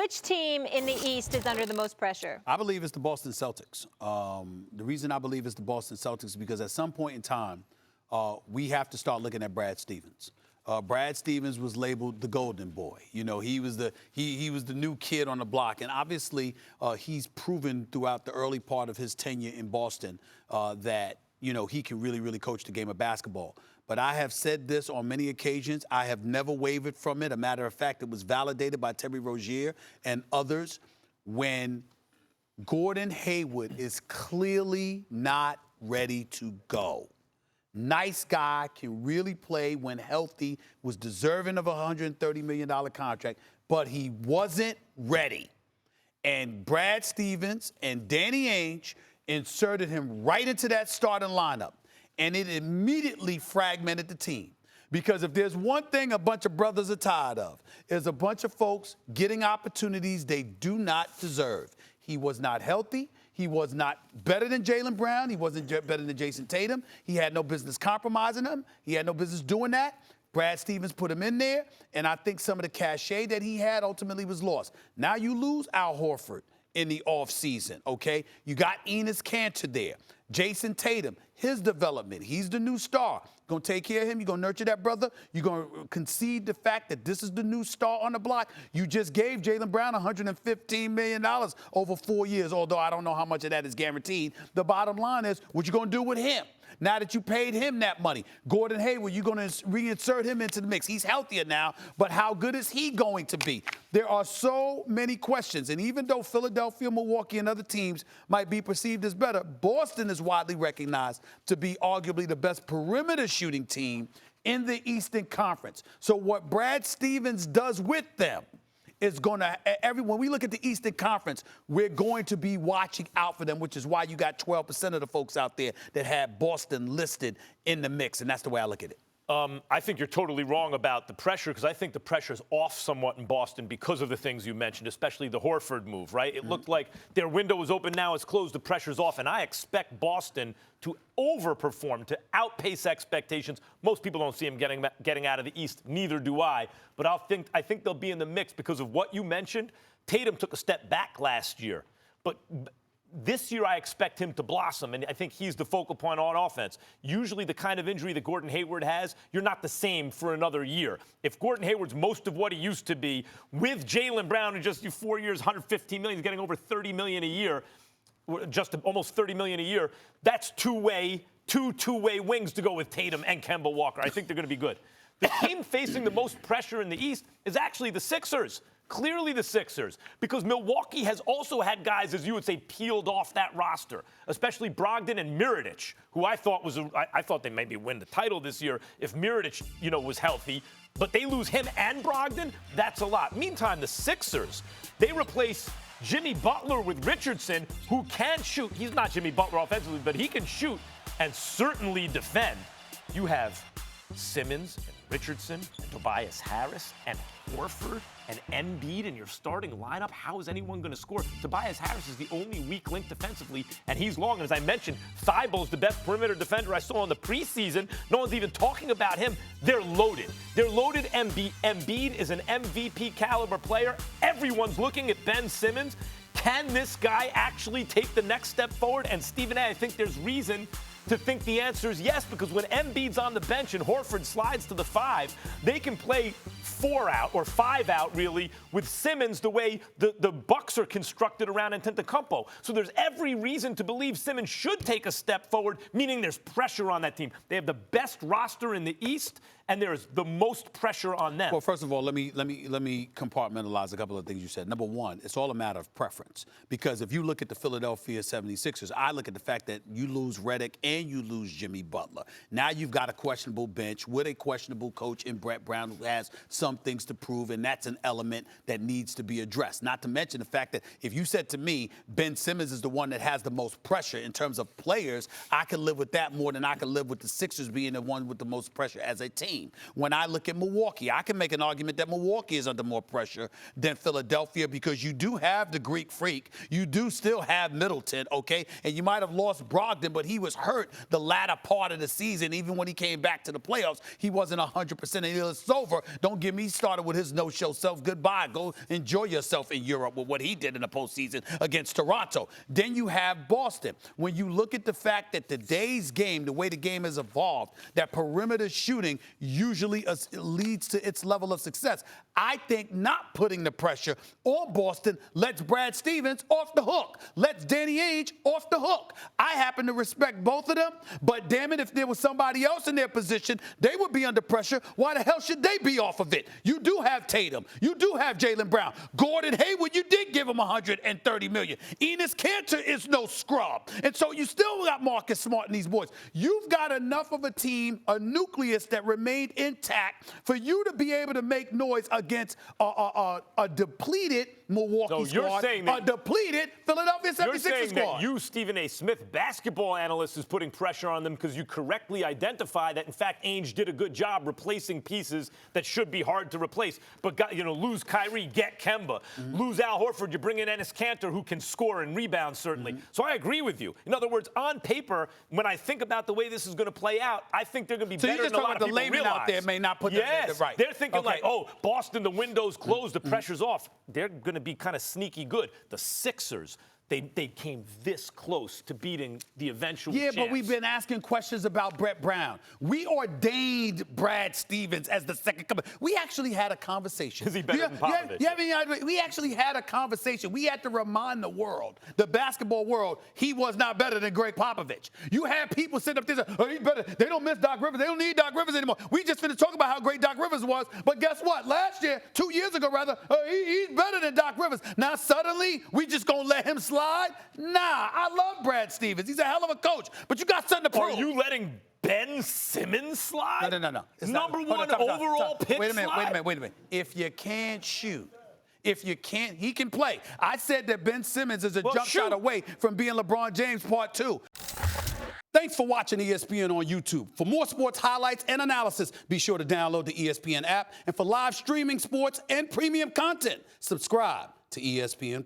Which team in the East is under the most pressure? I believe it's the Boston Celtics. The reason I believe it's the Boston Celtics is because at some point in time, we have to start looking at Brad Stevens. Brad Stevens was labeled the golden boy. You know, he was the new kid on the block, and obviously he's proven throughout the early part of his tenure in Boston that he can really coach the game of basketball. But I have said this on many occasions. I have never wavered from it. A matter of fact, it was validated by Terry Rozier and others when Gordon Hayward is clearly not ready to go. Nice guy, can really play when healthy, was deserving of a $130 million contract, but he wasn't ready. And Brad Stevens and Danny Ainge inserted him right into that starting lineup. And it immediately fragmented the team. Because if there's one thing a bunch of brothers are tired of, is a bunch of folks getting opportunities they do not deserve. He was not healthy. He was not better than Jaylen Brown. He wasn't better than Jason Tatum. He had no business compromising him. He had no business doing that. Brad Stevens put him in there, and I think some of the cachet that he had ultimately was lost. Now you lose Al Horford in the offseason, okay? You got Enes Kanter there. Jason Tatum, his development, he's the new star. Going to take care of him. You're going to nurture that brother. You're going to concede the fact that this is the new star on the block. You just gave Jaylen Brown $115 million over 4 years, although I don't know how much of that is guaranteed. The bottom line is, what you going to do with him? Now that you paid him that money, Gordon Hayward, you're going to reinsert him into the mix. He's healthier now, but how good is he going to be? There are so many questions, and even though Philadelphia, Milwaukee, and other teams might be perceived as better, Boston is widely recognized to be arguably the best perimeter shooting team in the Eastern Conference. So what Brad Stevens does with them is going to, when we look at the Eastern Conference, we're going to be watching out for them, which is why you got 12% of the folks out there that had Boston listed in the mix, and that's the way I look at it. I think you're totally wrong about the pressure, because I think the pressure's off somewhat in Boston because of the things you mentioned, especially the Horford move, right? It looked like their window was open, now it's closed, the pressure's off, and I expect Boston to overperform, to outpace expectations. Most people don't see them getting out of the East, neither do I, but I think they'll be in the mix because of what you mentioned. Tatum took a step back last year, but this year, I expect him to blossom, and I think he's the focal point on offense. Usually, the kind of injury that Gordon Hayward has, you're not the same for another year. If Gordon Hayward's most of what he used to be, with Jaylen Brown in just 4 years, $115 million, he's getting over $30 million a year, just almost $30 million a year, that's two-way wings to go with Tatum and Kemba Walker. I think they're going to be good. The team facing the most pressure in the East is actually the Sixers. Clearly the Sixers, because Milwaukee has also had guys, as you would say, peeled off that roster, especially Brogdon and Mirotic, who I thought I thought they maybe win the title this year if Mirotic, was healthy. But they lose him and Brogdon, that's a lot. Meantime, the Sixers, they replace Jimmy Butler with Richardson, who can shoot. He's not Jimmy Butler offensively, but he can shoot and certainly defend. You have Simmons and Richardson and Tobias Harris and Horford and Embiid in your starting lineup. How is anyone going to score? Tobias Harris is the only weak link defensively, and he's long. And as I mentioned, Thibault's the best perimeter defender I saw in the preseason. No one's even talking about him. They're loaded. They're loaded. Embiid is an MVP caliber player. Everyone's looking at Ben Simmons. Can this guy actually take the next step forward? And Stephen A., I think there's reason to think the answer is yes, because when Embiid's on the bench and Horford slides to the 5, they can play 4 out or 5 out, really, with Simmons the way the Bucks are constructed around Antetokounmpo. So there's every reason to believe Simmons should take a step forward, meaning there's pressure on that team. They have the best roster in the East, and there's the most pressure on them. Well, first of all, let me compartmentalize a couple of things you said. Number one, it's all a matter of preference. Because if you look at the Philadelphia 76ers, I look at the fact that you lose Redick and you lose Jimmy Butler. Now you've got a questionable bench with a questionable coach in Brett Brown who has some things to prove, and that's an element that needs to be addressed. Not to mention the fact that if you said to me, Ben Simmons is the one that has the most pressure in terms of players, I can live with that more than I can live with the Sixers being the one with the most pressure as a team. When I look at Milwaukee, I can make an argument that Milwaukee is under more pressure than Philadelphia because you do have the Greek freak. You do still have Middleton, okay? And you might have lost Brogdon, but he was hurt hurt the latter part of the season. Even when he came back to the playoffs, he wasn't 100%. And it's over. Don't get me started with his no-show self. Goodbye. Go enjoy yourself in Europe with what he did in the postseason against Toronto. Then you have Boston. When you look at the fact that today's game, the way the game has evolved, that perimeter shooting usually leads to its level of success. I think not putting the pressure on Boston lets Brad Stevens off the hook, lets Danny Ainge off the hook. I happen to respect both of them, but damn it, if there was somebody else in their position, they would be under pressure. Why the hell should they be off of it? You do have Tatum. You do have Jaylen Brown. Gordon Hayward, you did give him $130 million. Enes Kanter is no scrub. And so you still got Marcus Smart and these boys. You've got enough of a team, a nucleus that remained intact for you to be able to make noise against a depleted Milwaukee squad, a depleted Philadelphia 76ers You're saying squad. that you, Stephen A. Smith, basketball analyst, is putting pressure on them because you correctly identify that, in fact, Ainge did a good job replacing pieces that should be hard to replace. But, lose Kyrie, get Kemba. Lose Al Horford, you bring in Enes Kanter, who can score and rebound, certainly. So I agree with you. In other words, on paper, when I think about the way this is going to play out, I think they're going to be better than a lot of people realize. The layman out there may not put that right. They're thinking like, oh, Boston, the window's closed, the pressure's off. They're going to be kind of sneaky good. The Sixers, they came this close to beating the eventual champs. But we've been asking questions about Brett Brown. We ordained Brad Stevens as the second coming. We actually had a conversation. Is he better than Popovich? We actually had a conversation. We had to remind the world, the basketball world, he was not better than Greg Popovich. You had people sitting up there saying, oh, he's better. They don't miss Doc Rivers. They don't need Doc Rivers anymore. We just finished talking about how great Doc Rivers was. But guess what? Last year, 2 years ago, rather, he's better than Doc Rivers. Now, suddenly, we just going to let him slide? Nah, I love Brad Stevens. He's a hell of a coach, but you got something to prove. Are you letting Ben Simmons slide? No. Number one overall pick Wait a minute. If you can't shoot, he can play. I said that Ben Simmons is a jump shot away from being LeBron James Part 2. Thanks for watching ESPN on YouTube. For more sports highlights and analysis, be sure to download the ESPN app. And for live streaming sports and premium content, subscribe to ESPN+.